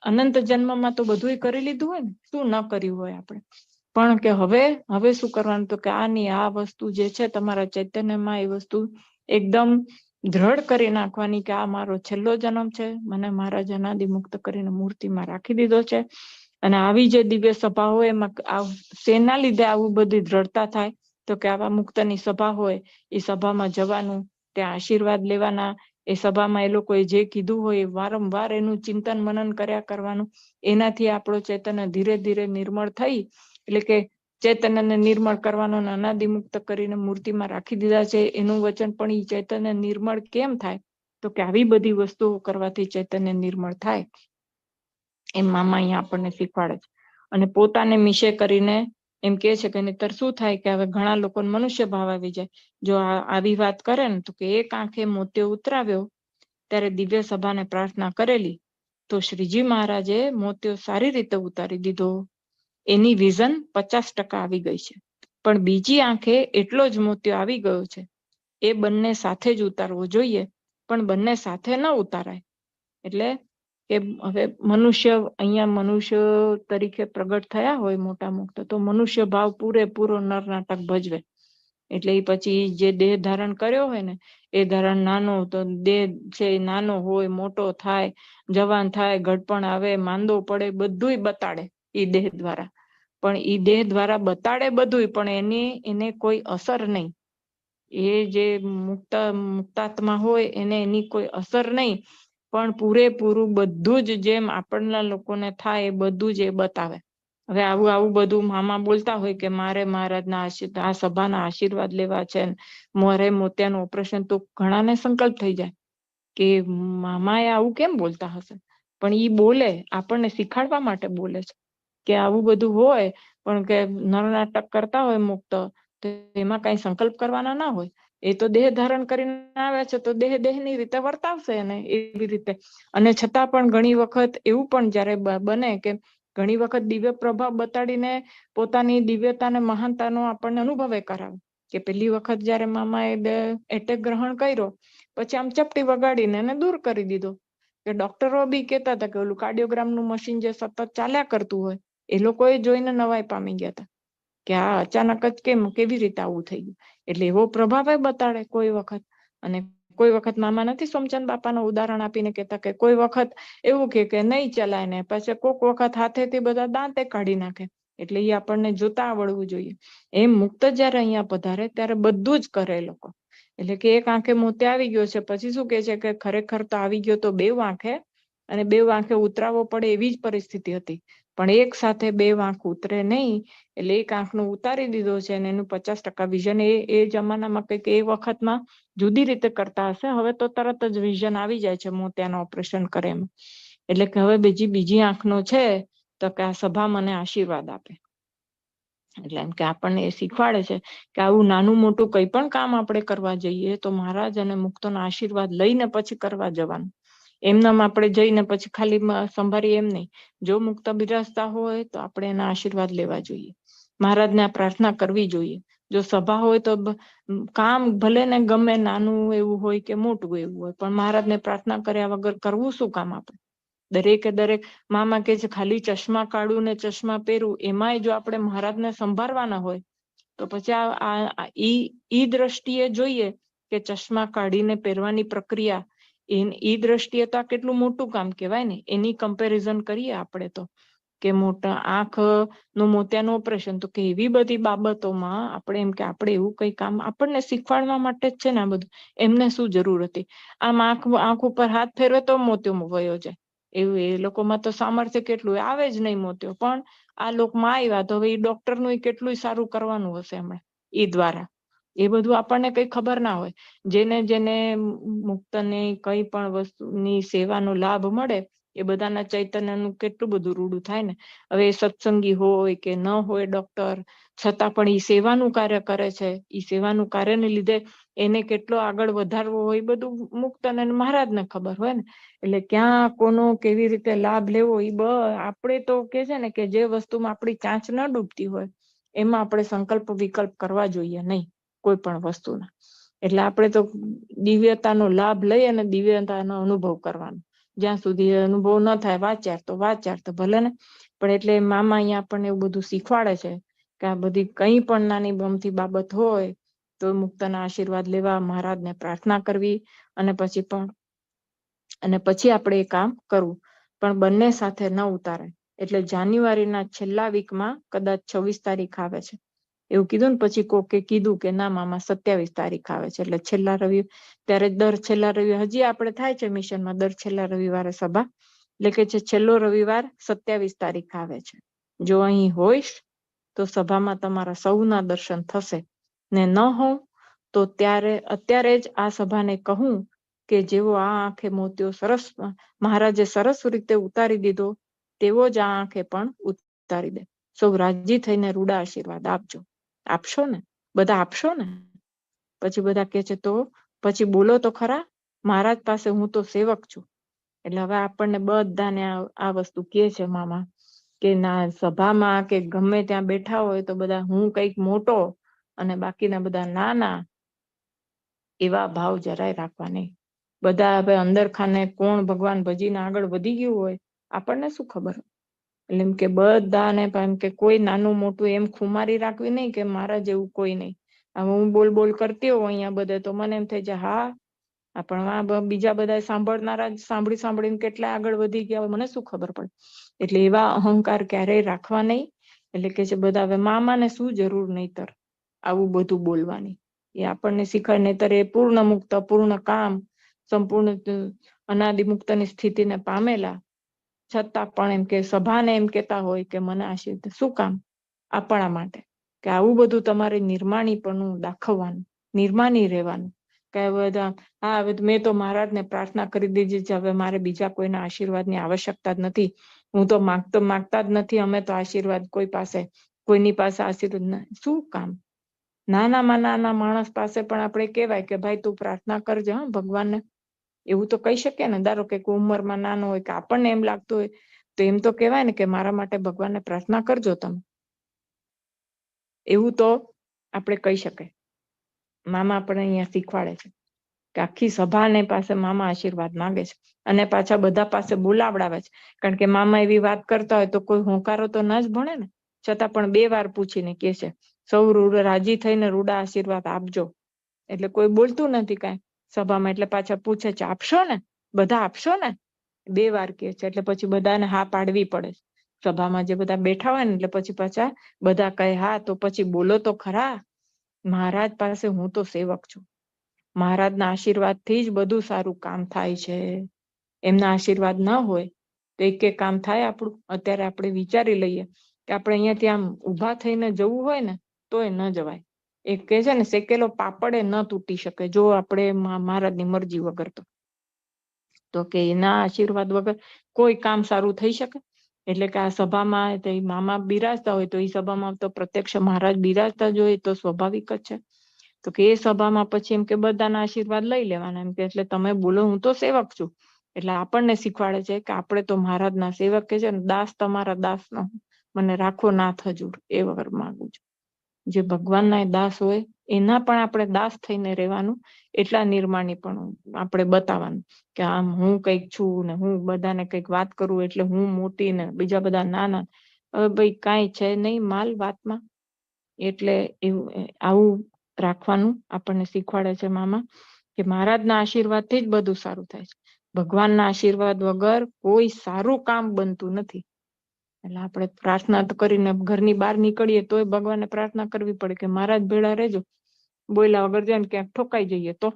અનંત જન્મમાં તો બધું કરી લીધું હોય ને, શું ન કર્યું હોય આપણે. પણ કે હવે શું કરવાનું? તો કે આની આ વસ્તુ જે છે તમારા ચૈતન્યમાં, એ વસ્તુ એકદમ દ્રઢ કરી નાખવાની કે આ મારો છેલ્લો જન્મ છે, મને મહારાજ અનાદિ મુક્ત કરીને મૂર્તિમાં રાખી દીધો છે. અને આવી જે દિવ્ય સભા હોય એમાં શેના લીધે આવું બધી દ્રઢતા થાય? તો કે આવા મુક્તની સભા હોય એ સભામાં જવાનું, ત્યાં આશીર્વાદ લેવાના, એ સભામાં એ લોકોએ જે કીધું હોય વારંવાર એનું ચિંતન મનન કર્યા કરવાનું. એનાથી આપણો ચૈતન્ય ધીરે ધીરે નિર્મળ થઈ, એટલે કે ચૈતન્યને નિર્મળ કરવાનો, અનાદિ મુક્ત કરીને મૂર્તિમાં રાખી દીધા છે એનું વચન પણ એ ચૈતન્ય નિર્મળ કેમ થાય? તો કે આવી બધી વસ્તુઓ કરવાથી ચૈતન્ય નિર્મળ થાય, એમ મામા અહીંયા આપણને શીખવાડે છે. અને પોતાને મિશે કરીને એમ કે છે કે નહીતર શું થાય કે હવે ઘણા લોકોને મનુષ્ય ભાવ આવી જાય. જો આવી વાત કરે ને તો કે એક આંખે મોતિયો ઉતરાવ્યો ત્યારે દિવ્ય સભાને પ્રાર્થના કરેલી તો શ્રીજી મહારાજે મોતિયો સારી રીતે ઉતારી દીધો. એની વિઝન 50% આવી ગઈ છે, પણ બીજી આંખે એટલો જ મોતિયો આવી ગયો છે. એ બંને સાથે જ ઉતારવો જોઈએ, પણ બંને સાથે ન ઉતારાય. એટલે કે હવે અહીંયા મનુષ્ય તરીકે પ્રગટ થયા હોય મોટા મુક્ત, તો મનુષ્ય ભાવ પૂરેપૂરો નર નાટક ભજવે. એટલે એ પછી જે દેહ ધારણ કર્યો હોય ને, એ ધારણ નાનો તો દેહ છે નાનો હોય, મોટો થાય, જવાન થાય, ઘડપણ આવે, માંદો પડે, બધુંય બતાડે એ દેહ દ્વારા. પણ એ દેહ દ્વારા બતાડે બધુંય, પણ એને કોઈ અસર નહીં. એ જે મુક્તાત્મા હોય એને એની કોઈ અસર નહીં, પણ પૂરેપૂરું બધું જ જેમ આપણના લોકોને થાય એ બધું જ એ બતાવે. હવે આવું બધું મામા બોલતા હોય કે મારે મહારાજના આ સભાના આશીર્વાદ લેવા છે, મારે મોતિયાનું ઓપરેશન, તો ઘણાને સંકલ્પ થઈ જાય કે મામાએ આવું કેમ બોલતા હશે? પણ ઈ બોલે આપણને શીખાડવા માટે બોલે છે કે આવું બધું હોય, પણ કે નરનાટક કરતા હોય મુક્ત, તો એમાં કઈ સંકલ્પ કરવાના ના હોય. એ તો દેહ ધારણ કરીને આવે છે તો દેહની રીતે વર્તાવશે ને એવી રીતે. અને છતાં પણ ઘણી વખત એવું પણ જ્યારે બને કે ઘણી વખત દિવ્ય પ્રભાવ બતાડીને પોતાની દિવ્યતાને મહાનતાનો આપણને અનુભવે કરાવે. કે પેલી વખત જ્યારે મામાએ એટેક ગ્રહણ કર્યો પછી આમ ચપટી વગાડીને એને દૂર કરી દીધો. કે ડોક્ટરો બી કહેતા હતા કે ઓલું કાર્ડિયોગ્રામનું મશીન જે સતત ચાલ્યા કરતું હોય, એ લોકોએ જોઈને નવાઈ પામી ગયા હતા કે આ અચાનક જ કેવી રીતે આવું થઈ ગયું. એટલે એવો પ્રભાવ બતાડે કોઈ વખત. અને કોઈ વખત મામા નથી સોમચંદ બાપાનું ઉદાહરણ આપીને કહેતા કે કોઈ વખત એવું કે નહીં ચલાય ને પછી કોક વખત હાથેથી બધા દાંતે કાઢી નાખે. એટલે એ આપણને જોતા આવડવું જોઈએ. એમ મુક્ત જયારે અહીંયા પધારે ત્યારે બધું જ કરે લોકો. એટલે કે એક આંખે મોતે આવી ગયો છે, પછી શું કે છે કે ખરેખર તો આવી ગયો તો બે આંખે, અને બે આંખે ઉતરાવવો પડે એવી જ પરિસ્થિતિ હતી, પણ એક સાથે બે આંખ ઉતરે નહીં, એટલે એક આંખનું ઉતારી દીધો છે અને એનું 50% વિઝન એ જમાનામાં કંઈક એ વખતમાં જુદી રીતે કરતા હશે. હવે તો તરત જ વિઝન આવી જાય છે મોતિયાનું ઓપરેશન કરે એમ. એટલે કે હવે બીજી આંખનો છે તો કે આ સભા મને આશીર્વાદ આપે. એટલે એમ કે આપણને એ શીખવાડે છે કે આવું નાનું મોટું કંઈ પણ કામ આપણે કરવા જઈએ તો મહારાજ અને મુક્તોના આશીર્વાદ લઈને પછી કરવા જવાનું. એમનામ આપણે જઈને પછી ખાલી સંભાળીએ એમ નહીં. જો મુક્ત બિરાજતા હોય તો આપણે એના આશીર્વાદ લેવા જોઈએ, મહારાજને આ પ્રાર્થના કરવી જોઈએ. જો સભા હોય તો કામ ભલે ને ગમે નાનું એવું હોય કે મોટું એવું હોય, પણ મહારાજને પ્રાર્થના કર્યા વગર કરવું શું કામ આપણે? દરેક મામા કે છે ખાલી ચશ્મા કાઢું ને ચશ્મા પહેરું, એમાંય જો આપણે મહારાજને સંભાળવાના હોય તો પછી ઈ દ્રષ્ટિએ જોઈએ કે ચશ્મા કાઢીને પહેરવાની પ્રક્રિયા, ઈ દ્રષ્ટિએ તો આ કેટલું મોટું કામ કહેવાય ને. એની કમ્પેરિઝન કરીએ આપણે તો કે મોટા આંખનું મોતિયાનું ઓપરેશન, તો કે એવી બધી બાબતોમાં આપણે એમ કે આપણે એવું કંઈ કામ આપણને શીખવાડવા માટે જ છે ને આ બધું. એમને શું જરૂર હતી? આમ આંખ ઉપર હાથ ફેરવે તો મોતિયો વયો જાય, એવું એ લોકોમાં તો સામર્થ્ય કેટલું આવે જ નહીં મોતિયો, પણ આ લોકમાં આવ્યા તો હવે એ ડોક્ટરનું કેટલું સારું કરવાનું હશે એમણે એ દ્વારા. એ બધું આપણને કંઈ ખબર ના હોય. જેને મુક્તને કંઈ પણ વસ્તુની સેવાનો લાભ મળે એ બધાના ચૈતન્યનું કેટલું બધું રૂડું થાય ને. હવે એ સત્સંગી હોય કે ન હોય ડોક્ટર, છતાં પણ એ સેવાનું કાર્ય કરે છે. એ સેવાનું કાર્યને લીધે એને કેટલો આગળ વધારવો હોય એ બધું મુક્ત અને મહારાજને ખબર હોય ને. એટલે ક્યાં કોનો કેવી રીતે લાભ લેવો એ આપણે તો કે છે ને કે જે વસ્તુમાં આપણી ચાંચ ન ડૂબતી હોય એમાં આપણે સંકલ્પ વિકલ્પ કરવા જોઈએ નહીં કોઈ પણ વસ્તુના. એટલે આપણે તો દિવ્યતાનો લાભ લઈ અને દિવ્યતાનો અનુભવ કરવાનો. જ્યાં સુધી અનુભવ ન થાય વાચાર તો ભલે ને, પણ એટલે મામા અહીંયા આપણને એવું બધું શીખવાડે છે કે આ બધી કંઈ પણ નાની બમતી બાબત હોય તો મુક્તના આશીર્વાદ લેવા, મહારાજને પ્રાર્થના કરવી અને પછી આપણે એ કામ કરવું, પણ બંને સાથે ન ઉતારે. એટલે જાન્યુઆરીના છેલ્લા વીકમાં કદાચ 26 તારીખ આવે છે એવું કીધું ને. પછી કોકે કીધું કે ના મામા 27 તારીખ આવે છે, એટલે છેલ્લા રવિ, ત્યારે દર છેલ્લા રવિ હજી આપણે થાય છે મિશનમાં દર છેલ્લા રવિવારે સભા, એટલે કે છે છેલ્લો રવિવાર 27 તારીખ આવે છે. જો અહીં હોઈશ તો સભામાં તમારા સૌના દર્શન થશે, ને ન હોઉં તો અત્યારે જ આ સભાને કહું કે જેવો આ આંખે મોતિયો મહારાજે સરસ રીતે ઉતારી દીધો તેવો જ આ આંખે પણ ઉતારી દે. સૌ રાજી થઈને રૂડા આશીર્વાદ આપશો ને? બધા આપશો ને? પછી બધા કે છે તો પછી બોલો તો ખરા, મહારાજ પાસે હું તો સેવક છું. એટલે હવે આપણને બધાને આ વસ્તુ કહે છે મામા કે ના સભામાં કે ગમે ત્યાં બેઠા હોય તો બધા હું કંઈક મોટો અને બાકીના બધા નાના, એવા ભાવ જરાય રાખવા નહીં. બધા હવે અંદર ખાને કોણ ભગવાન ભજીને આગળ વધી ગયું હોય આપણને શું ખબર. એટલે એમ કે બધાને એમ કે કોઈ નાનું મોટું એમ ખુમારી રાખવી નહીં કે મારા જેવું કોઈ નહીં. હવે હું બોલ કરતી હોઉં અહીંયા બધે તો મને એમ થઈ જાય હા પણ બીજા બધા સાંભળનારા સાંભળીને કેટલા આગળ વધી ગયા મને શું ખબર પડે. એટલે એવા અહંકાર ક્યારેય રાખવા નહીં. એટલે કે છે બધા હવે મામાને શું જરૂર નહીતર આવું બધું બોલવાની, એ આપણને શીખવાડે. નહીતર એ પૂર્ણ મુક્ત, પૂર્ણ કામ, સંપૂર્ણ અનાદિ મુક્તની સ્થિતિને પામેલા છતાં પણ એમ કે સભાને એમ કહેતા હોય કે મને આશીર્વાદ શું કામ? આપણા માટે કે આવું બધું તમારે નિર્માણીપણું દાખવવાનું, નિર્માની રહેવાનું. કે બધા હા હવે મેં તો મહારાજને પ્રાર્થના કરી દીધી છે, હવે મારે બીજા કોઈના આશીર્વાદની આવશ્યકતા જ નથી. હું તો માગતા જ નથી અમે તો આશીર્વાદ કોઈની પાસે આશીર્વાદ શું કામ? નાનામાં નાના માણસ પાસે પણ આપણે કહેવાય કે ભાઈ તું પ્રાર્થના કરજે હા ભગવાનને, એવું તો કહી શકીએ ને. ધારો કે ઉંમરમાં નાનો હોય કે આપણને એમ લાગતું હોય તો એમ તો કહેવાય ને કે મારા માટે ભગવાનને પ્રાર્થના કરજો તમે, એવું તો આપણે કહી શકાય. મામા આપણે અહીંયા શીખવાડે છે કે આખી સભાને પાસે મામા આશીર્વાદ માંગે છે અને પાછા બધા પાસે બોલાવડાવે છે. કારણ કે મામા એવી વાત કરતા હોય તો કોઈ હોંકારો તો ના જ ભણે ને, છતાં પણ 2 વાર પૂછીને કહે છે સૌ રાજી થઈને રૂડા આશીર્વાદ આપજો. એટલે કોઈ બોલતું નથી કાંઈ સભામાં, એટલે પાછા પૂછે છે આપશો ને? બધા આપશો ને? 2 વાર કહે છે એટલે પછી બધાને હા પાડવી પડે. સભામાં જે બધા બેઠા હોય ને એટલે પછી પાછા બધા કહે હા તો પછી બોલો તો ખરા, મહારાજ પાસે હું તો સેવક છું, મહારાજના આશીર્વાદથી જ બધું સારું કામ થાય છે, એમના આશીર્વાદ ન હોય તો એક કામ થાય આપણું. અત્યારે આપણે વિચારી લઈએ કે આપણે અહીંયાથી આમ ઊભા થઈને જવું હોય ને તોય ન જવાય. એક કહે છે ને શેકેલો પાપડે ન તૂટી શકે જો આપણે મહારાજની મરજી વગર તો કે એના આશીર્વાદ વગર કોઈ કામ સારું થઈ શકે. એટલે કે આ સભામાં મામા બિરાજતા હોય તો એ સભામાં તો પ્રત્યક્ષ મહારાજ બિરાજતા જ હોય તો સ્વાભાવિક જ છે. તો કે એ સભામાં પછી એમ કે બધાના આશીર્વાદ લઈ લેવાના, એમ કે એટલે તમે બોલો હું તો સેવક છું. એટલે આપણને શીખવાડે છે કે આપણે તો મહારાજના સેવક કે છે ને દાસ તમારા દાસ નો મને રાખો નાથ હજૂર એ વગર માંગુ છું. જે ભગવાનના દાસ હોય એના પણ આપણે દાસ થઈને રહેવાનું, એટલા નિર્માણી પણ આપણે બતાવવાનું કે આમ હું કંઈક છું ને હું બધાને કંઈક વાત કરું એટલે હું મોટી ને બીજા બધા નાના. હવે ભાઈ કાંઈ છે નહીં માલ વાતમાં. એટલે એવું આવું રાખવાનું આપણને શીખવાડે છે મામા કે મહારાજના આશીર્વાદથી જ બધું સારું થાય છે. ભગવાનના આશીર્વાદ વગર કોઈ સારું કામ બનતું નથી. એટલે આપણે પ્રાર્થના તો કરીને ઘરની બહાર નીકળીએ તોય ભગવાનને પ્રાર્થના કરવી પડે કે મહારાજ ભેળા રહેજો, બોલ્યા વગર જાય ને ક્યાંક ઠોકાઈ જઈએ તો.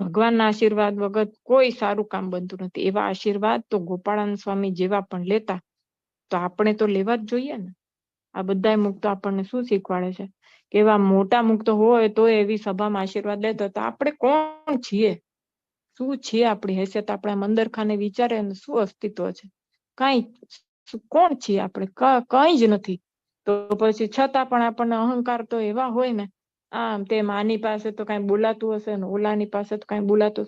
ભગવાનના આશીર્વાદ વગર કોઈ સારું કામ બનતું નથી. એવા આશીર્વાદ તો ગોપાળાનંદ સ્વામી જેવા પણ લેતા, તો આપણે તો લેવા જ જોઈએ ને. આ બધા મુક્તો આપણને શું શીખવાડે છે કે એવા મોટા મુક્તો હોય તો એવી સભામાં આશીર્વાદ લેતો તો આપણે કોણ છીએ, શું છીએ આપણી હેસિયત, આપણા મંદર ખાને વિચારે શું અસ્તિત્વ છે, કાંઈ કોણ છીએ આપણે, કંઈ જ નથી. તો પછી છતાં પણ આપણને અહંકાર તો એવા હોય ને, આમ તેમ આની પાસે તો કાંઈ બોલાતું હશે ને ઓલાની પાસે તો કાંઈ બોલાતું.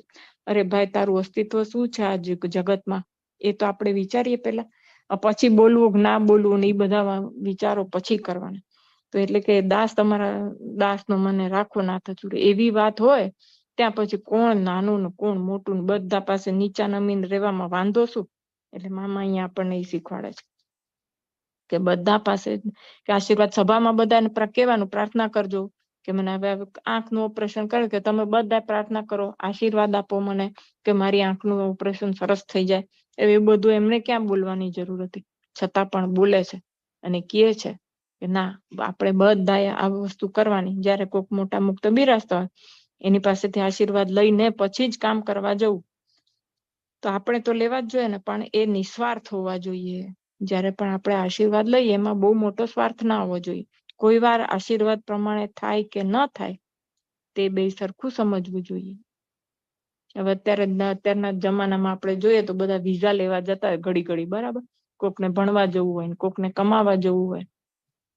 અરે ભાઈ તારું અસ્તિત્વ શું છે આ જગતમાં એ તો આપણે વિચારીએ પેલા, પછી બોલવું કે ના બોલવું ને એ બધા વિચારો પછી કરવાના. તો એટલે કે દાસ તમારા દાસનો મને રાખો નાથ હજૂર એવી વાત હોય ત્યાં પછી કોણ નાનું ને કોણ મોટું ને બધા પાસે નીચા નમીને રહેવામાં વાંધો શું. એટલે મામા અહીંયા આપણને એ શીખવાડે છે કે બધા પાસે કે આશીર્વાદ સભામાં બધાને કહેવાનું પ્રાર્થના કરજો કે મને હવે આંખનું ઓપરેશન કરે કે તમે બધા પ્રાર્થના કરો આશીર્વાદ આપો મને કે મારી આંખનું ઓપરેશન સરસ થઈ જાય. એવું બધું એમને ક્યાં બોલવાની જરૂર હતી, છતાં પણ બોલે છે અને કહે છે કે ના આપણે બધાએ આ વસ્તુ કરવાની. જ્યારે કોઈક મોટા મુક્ત બિરાજતા હોય એની પાસેથી આશીર્વાદ લઈને પછી જ કામ કરવા જવું. તો આપણે તો લેવા જ જોઈએ ને, પણ એ નિસ્વાર્થ હોવા જોઈએ. જ્યારે પણ આપણે આશીર્વાદ લઈએ એમાં બહુ મોટો સ્વાર્થ ના હોવો જોઈએ. કોઈ વાર આશીર્વાદ પ્રમાણે થાય કે ન થાય તે બે સરખું સમજવું જોઈએ. હવે અત્યારના જમાનામાં આપણે જોઈએ તો બધા વિઝા લેવા જતા હોય ઘડી બરાબર, કોકને ભણવા જવું હોય ને કોકને કમાવા જવું હોય.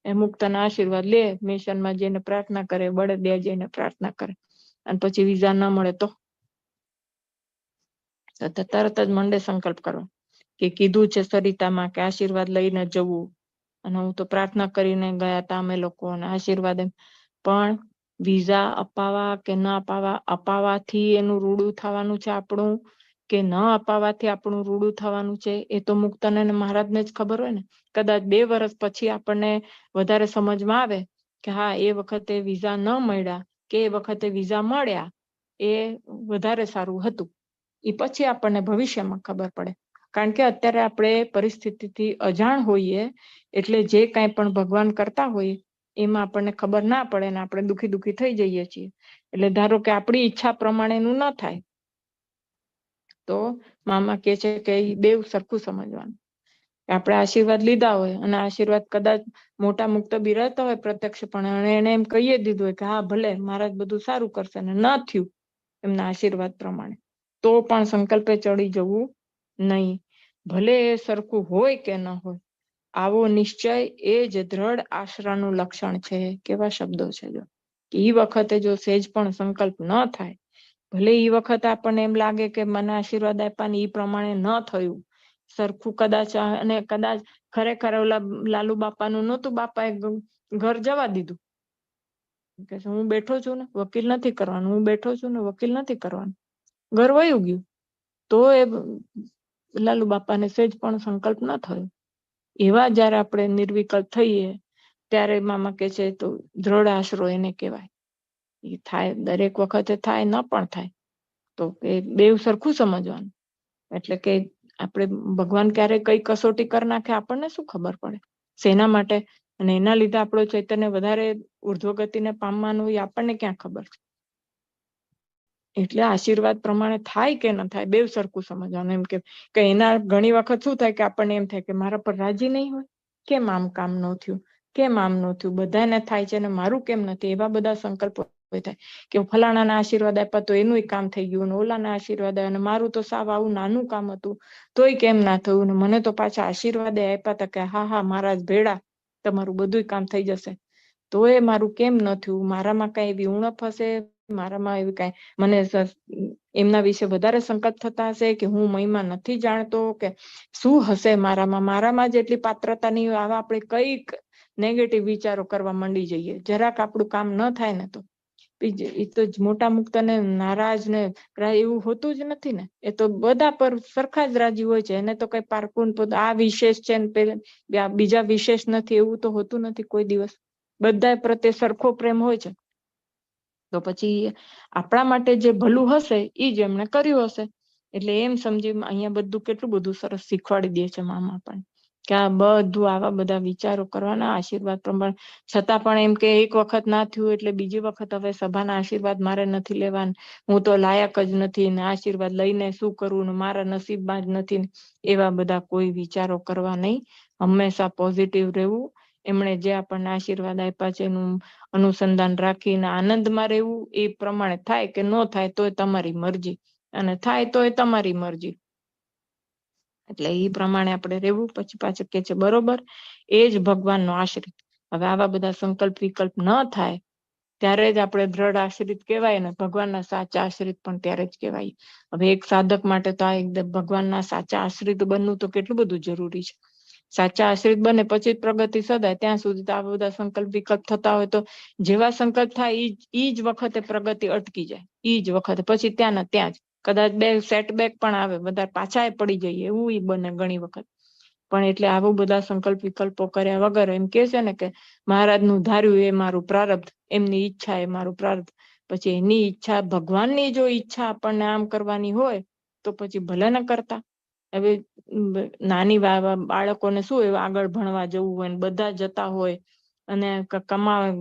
એ મુક્તના આશીર્વાદ લે, મિશનમાં જઈને પ્રાર્થના કરે, બળદિયા જઈને પ્રાર્થના કરે અને પછી વિઝા ન મળે તો તરત જ મંડે સંકલ્પ કરવા કે કીધું છે સરિતામાં કે આશીર્વાદ લઈને જવું. અને હું તો પ્રાર્થના કરીને ગયા હતા અમે લોકો અને આશીર્વાદ પણ વિઝા અપાવવા કે ન અપાવવાથી એનું રૂડું થવાનું છે આપણું કે ન અપાવવાથી આપણું રૂડું થવાનું છે એ તો મુક્તને મહારાજને જ ખબર હોય ને. કદાચ 2 વર્ષ પછી આપણને વધારે સમજમાં આવે કે હા એ વખતે વિઝા ન મળ્યા કે એ વખતે વિઝા મળ્યા એ વધારે સારું હતું. એ પછી આપણને ભવિષ્યમાં ખબર પડે. કારણ કે અત્યારે આપણે પરિસ્થિતિથી અજાણ હોઈએ એટલે જે કાંઈ પણ ભગવાન કરતા હોઈએ એમાં આપણને ખબર ના પડે ને આપણે દુખી થઈ જઈએ છીએ. એટલે ધારો કે આપણી ઈચ્છા પ્રમાણેનું ન થાય તો મામા કહે છે કે એ બેવ સરખું સમજવાનું. આપણે આશીર્વાદ લીધા હોય અને આશીર્વાદ કદાચ મોટા મુક્ત બિરાજતા હોય પ્રત્યક્ષપણે અને એને એમ કહી દીધું હોય કે હા ભલે મહારાજ બધું સારું કરશે ને ન થયું એમના આશીર્વાદ પ્રમાણે તો પણ સંકલ્પે ચડી જવું નહીં. ભલે એ સરખું હોય કે ન હોય. આવો નિશ્ચય એ જ દ્રઢ આશરાનું લક્ષણ છે. કેવા શબ્દો છે જો કે એ વખતે જો સેજ પણ સંકલ્પ ન થાય, ભલે એ વખતે આપણને એમ લાગે કે મને આશીર્વાદ આપ્યા એ પ્રમાણે ન થયું સરખું કદાચ, અને કદાચ ખરેખર ઓલા લાલુ બાપાનું નહોતું, બાપાએ ઘર જવા દીધું કે હું બેઠો છું ને વકીલ નથી કરવાનું, હું બેઠો છું ને વકીલ નથી કરવાનું, ઘર વયું ગયું તો એ લાલુ બાપાને સેજ પણ સંકલ્પ ન થયો. એવા જ્યારે આપણે નિર્વિકલ્પ થઈએ ત્યારે મામા કહે છે તો દ્રઢ આશરો એને કહેવાય. એ થાય દરેક વખતે થાય ન પણ થાય તો એ બેવ સરખું સમજવાનું. એટલે કે આપણે ભગવાન ક્યારે કઈ કસોટી કરી નાખે આપણને શું ખબર પડે, શેના માટે, અને એના લીધે આપણો ચૈતન્ય વધારે ઉર્ધ્વગતિને પામવાનું એ આપણને ક્યાં ખબર છે. એટલે આશીર્વાદ પ્રમાણે થાય કે ન થાય બેવ સરખું સમજવાનું. એમ કે એના ઘણી વખત શું થાય કે આપણને એમ થાય કે મારા પર રાજી નહીં હોય, કેમ આમ કામ ન થયું, કેમ આમ ન થયું, બધાને થાય છે ને મારું કેમ નથી. એવા બધા સંકલ્પો થાય કે ફલાણાના આશીર્વાદ આપ્યા તો એનું કામ થઈ ગયું, ને ઓલાના આશીર્વાદ આવ્યા, અને મારું તો સાવ આવું નાનું કામ હતું તોય કેમ ના થયું, ને મને તો પાછા આશીર્વાદ આપ્યા હતા કે હા હા મહારાજ ભેડા તમારું બધું કામ થઈ જશે, તો એ મારું કેમ ન થયું. મારામાં કઈ એવી ઉણપ હશે, મારામાં એવી કઈ મને એમના વિશે વધારે સંકલ્પ થતા હશે કે હું મહિમા નથી જાણતો કે શું હશે મારામાં જેટલી પાત્રતા નહીં હોય. આવા આપણે કઈક નેગેટિવ વિચારો કરવા માંડી જઈએ. જરાક આપણું કામ ન થાય ને તો એ તો મોટા મુક્તને નારાજ ને એવું હોતું જ નથી ને. એ તો બધા પર સરખા જ રાજી હોય છે. એને તો કઈ પારકુન આ વિશેષ છે ને બીજા વિશેષ નથી એવું તો હોતું નથી કોઈ દિવસ. બધા પ્રત્યે સરખો પ્રેમ હોય છે. તો પછી આપણા માટે જે ભલું હશે એ જ એમણે કર્યું હશે. એટલે એમ સમજી અહીંયા બધું કેટલું બધું સરસ શીખવાડી દે છે મામા પણ, કે આ બધું આવા બધા વિચારો કરવાના આશીર્વાદ પ્રમાણે. છતાં પણ એમ કે એક વખત ના થયું એટલે બીજી વખત હવે સભાના આશીર્વાદ મારે નથી લેવાના, હું તો લાયક જ નથી ને આશીર્વાદ લઈને શું કરવું ને મારા નસીબમાં જ નથી, એવા બધા કોઈ વિચારો કરવા નહીં. હંમેશા પોઝિટિવ રહેવું. એમણે જે આપણને આશીર્વાદ આપ્યા છે એનું અનુસંધાન રાખીને આનંદમાં રહેવું. એ પ્રમાણે થાય કે ન થાય તોય તમારી મરજી, અને થાય તોય તમારી મરજી. એટલે એ પ્રમાણે આપણે રહેવું. પછી પાછું કે છે બરોબર એ જ ભગવાનનો આશ્રિત. હવે આવા બધા સંકલ્પ વિકલ્પ ન થાય ત્યારે જ આપણે દ્રઢ આશ્રિત કહેવાય ને ભગવાનના સાચા આશ્રિત પણ ત્યારે જ કહેવાય. હવે એક સાધક માટે તો આ એકદમ ભગવાનના સાચા આશ્રિત બનવું તો કેટલું બધું જરૂરી છે. સાચા આશ્રિત બને પછી પ્રગતિ સદાય. ત્યાં સુધી તો આ બધા સંકલ્પ વિકલ્પ થતા હોય તો જેવા સંકલ્પ થાય ઈ જ વખતે પ્રગતિ અટકી જાય. ઈ જ વખતે પછી ત્યાં ને ત્યાં જ કદાચ બે સેટબેક પણ આવે, બધા પાછા પડી જઈએ એવું બને ઘણી વખત. પણ એટલે આવું બધા સંકલ્પ વિકલ્પો કર્યા વગર એમ કે છે ને કે મહારાજનું ધાર્યું એ મારું પ્રારબ્ધ, એમની ઈચ્છા એ મારું પ્રારબ્ધ. પછી એની ઈચ્છા, ભગવાનની જો ઈચ્છા આપણને આમ કરવાની હોય તો પછી ભલે ન કરતા. હવે નાની બાળકોને શું એવું આગળ ભણવા જવું હોય ને બધા જતા હોય અને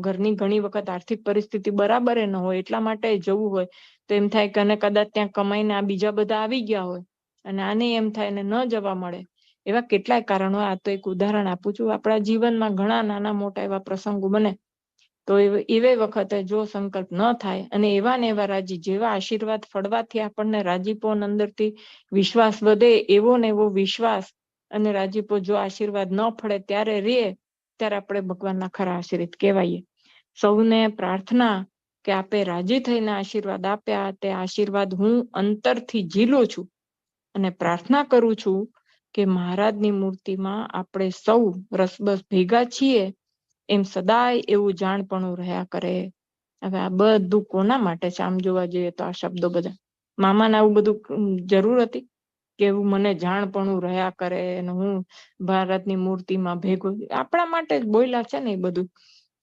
ઘરની ઘણી વખત આર્થિક પરિસ્થિતિ બરાબર ન હોય એટલા માટે જવું હોય તો એમ થાય કે અને કદાચ ત્યાં કમાઈને આ બીજા બધા આવી ગયા હોય અને આને એમ થાય ને ન જવા મળે. એવા કેટલાય કારણો. આ તો એક ઉદાહરણ આપું છું. આપણા જીવનમાં ઘણા નાના મોટા એવા પ્રસંગો બને તો એવે વખતે જો સંકલ્પ ન થાય અને એવા ને એવા રાજી, જેવા આશીર્વાદ ફળવાથી આપણને રાજીપો અંદરથી વિશ્વાસ વધે, એવો ને એવો વિશ્વાસ અને રાજીપો જો આશીર્વાદ ન ફળે ત્યારે રે, ત્યારે આપણે ભગવાનના ખરા આશ્રિત કહેવાય. સૌને પ્રાર્થના કે આપે રાજી થઈને આશીર્વાદ આપ્યા તે આશીર્વાદ હું અંતરથી ઝીલું છું અને પ્રાર્થના કરું છું કે મહારાજની મૂર્તિમાં આપણે સૌ રસબસ ભેગા છીએ એમ સદાય એવું જાણપણું રહ્યા કરે. હવે આ બધું કોના માટે છે? આમ જોવા જઈએ તો આ શબ્દો બધા મામાને આવું બધું જરૂર હતી કે એવું મને જાણપણું રહ્યા કરે અને હું ભારતની મૂર્તિમાં ભેગું? આપણા માટે જ બોલ્યા છે ને એ બધું,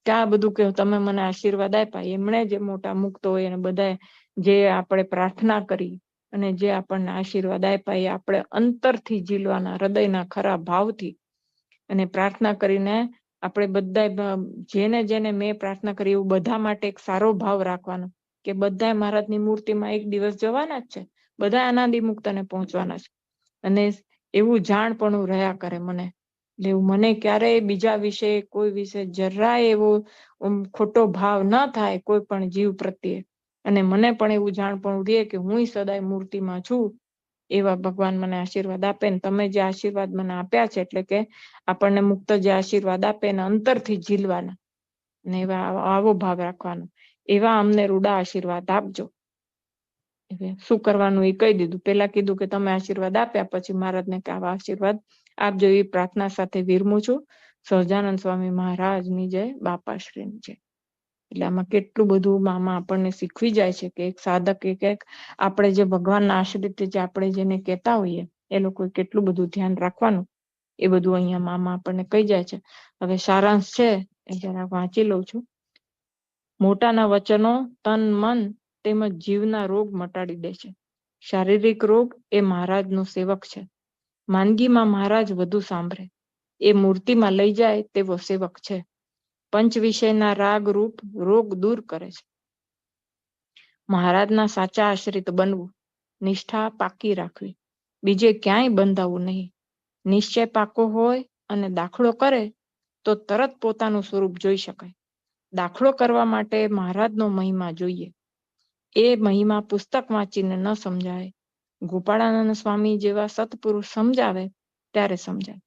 કે આ બધું કે તમે મને આશીર્વાદ આપ્યા. એમણે જે મોટા મુક્ત હોય અને બધા જે આપણે પ્રાર્થના કરી અને જે આપણને આશીર્વાદ આપ્યા એ આપણે અંતરથી ઝીલવાના, હૃદયના ખરા ભાવથી. અને પ્રાર્થના કરીને આપણે બધા જેને જેને મેં પ્રાર્થના કરી એવું બધા માટે એક સારો ભાવ રાખવાનો કે બધા મહારાજની મૂર્તિમાં એક દિવસ જવાના જ છે, બધા અનાદિ મુક્તને પહોંચવાના છે. અને એવું જાણપણું રહ્યા કરે મને. એટલે મને ક્યારેય બીજા વિશે કોઈ વિશે જરાય એવો ખોટો ભાવ ન થાય કોઈ પણ જીવ પ્રત્યે. અને મને પણ એવું જાણપણું રહે કે હું સદાય મૂર્તિમાં છું. એવા ભગવાન મને આશીર્વાદ આપે ને તમે જે આશીર્વાદ મને આપ્યા છે એટલે કે આપણને મુક્ત જે આશીર્વાદ આપે ને અંતરથી ઝીલવાના ને એવા આવો ભાવ રાખવાનો. એવા અમને રૂડા આશીર્વાદ આપજો. શું કરવાનું એ કહી દીધું. પેલા કીધું કે તમે આશીર્વાદ આપ્યા, પછી મહારાજને કે આવા આશીર્વાદ આપજો. એ પ્રાર્થના સાથે વિરમું છું. સહજાનંદ સ્વામી મહારાજની જય, બાપાશ્રીની જય. એટલે આમાં કેટલું બધું મામા આપણને શીખવી જાય છે કે એક સાધક એક આપણે જે ભગવાનના આશ્રિત જે આપણે જેને કહેતા હોઈએ એ લોકો કેટલું બધું ધ્યાન રાખવાનું એ બધું અહીંયા મામા આપણને કહી જાય છે. હવે સારાંશ છે એ જરા વાંચી લઉં છું. મોટાના વચનો તન મન તેમજ જીવના રોગ મટાડી દે છે. શારીરિક રોગ એ મહારાજનો સેવક છે. માંદગીમાં મહારાજ વધુ સાંભળે, એ મૂર્તિમાં લઈ જાય તેવો સેવક છે. પંચ વિષયના રાગ રૂપ રોગ દૂર કરે છે. મહારાજના સાચા આશ્રિત બનવું, નિષ્ઠા પાકી રાખવી, બીજે ક્યાંય બંધાવું નહીં. નિશ્ચય પાકો હોય અને દાખલો કરે તો તરત પોતાનું સ્વરૂપ જોઈ શકાય. દાખલો કરવા માટે મહારાજનો મહિમા જોઈએ. એ મહિમા પુસ્તક વાંચીને ન સમજાય. ગોપાળાનંદ સ્વામી જેવા સત્પુરુષ સમજાવે ત્યારે સમજાય,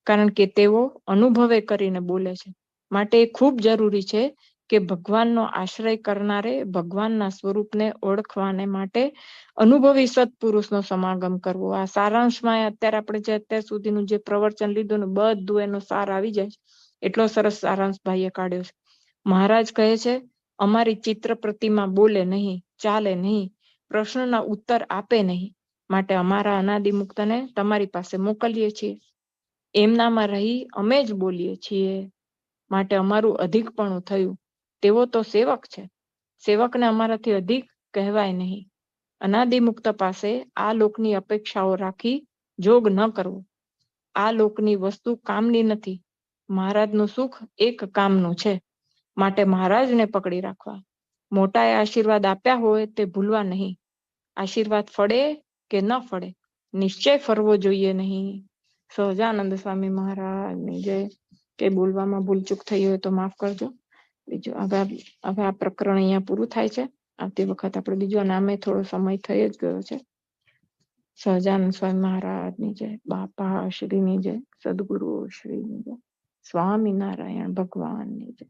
કારણ કે તેઓ અનુભવે કરીને બોલે છે. માટે એ ખૂબ જરૂરી છે કે ભગવાનનો આશ્રય કરનારે ભગવાનના સ્વરૂપને ઓળખવાને માટે અનુભવી સત્પુરુષનો સમાગમ કરવો. આ સારાંશમાં અત્યારે આપણે જે અત્યાર સુધીનું જે પ્રવચન લીધું ને બધું એનો સાર આવી જાય. એટલો સરસ સારાંશ ભાઈએ કાઢ્યો છે. મહારાજ કહે છે, અમારી ચિત્ર પ્રતિમા બોલે નહીં, ચાલે નહીં, પ્રશ્નના ઉત્તર આપે નહીં, માટે અમારા અનાદિ મુક્તને તમારી પાસે મોકલીએ છીએ. એમનામાં રહી અમે જ બોલીએ છીએ, માટે અમારું અધિકપણું થયું. તેવો તો સેવક છે, સેવકને અમારાથી અધિક કહેવાય નહીં. અનાદિ મુક્ત પાસે આ લોકની અપેક્ષાઓ રાખી જોગ ન કરવો. આ લોકની વસ્તુ કામની નથી. મહારાજનું સુખ એક કામનું છે, માટે મહારાજને પકડી રાખવા. મોટાએ આશીર્વાદ આપ્યા હોય તે ભૂલવા નહીં. આશીર્વાદ ફળે કે ન ફળે, નિશ્ચય ફરવો જોઈએ નહીં. સહજાનંદ સ્વામી મહારાજની જય. કે બોલવામાં ભૂલચૂક થઈ હોય તો માફ કરજો. બીજું હવે આ પ્રકરણ અહીંયા પૂરું થાય છે. આવતી વખત આપણે બીજું નામે થોડો સમય થઈ જ ગયો છે. સહજાનંદ સ્વામી મહારાજની જય, બાપા શ્રીની જય, સદગુરુ શ્રીની જય, સ્વામિનારાયણ ભગવાનની જય.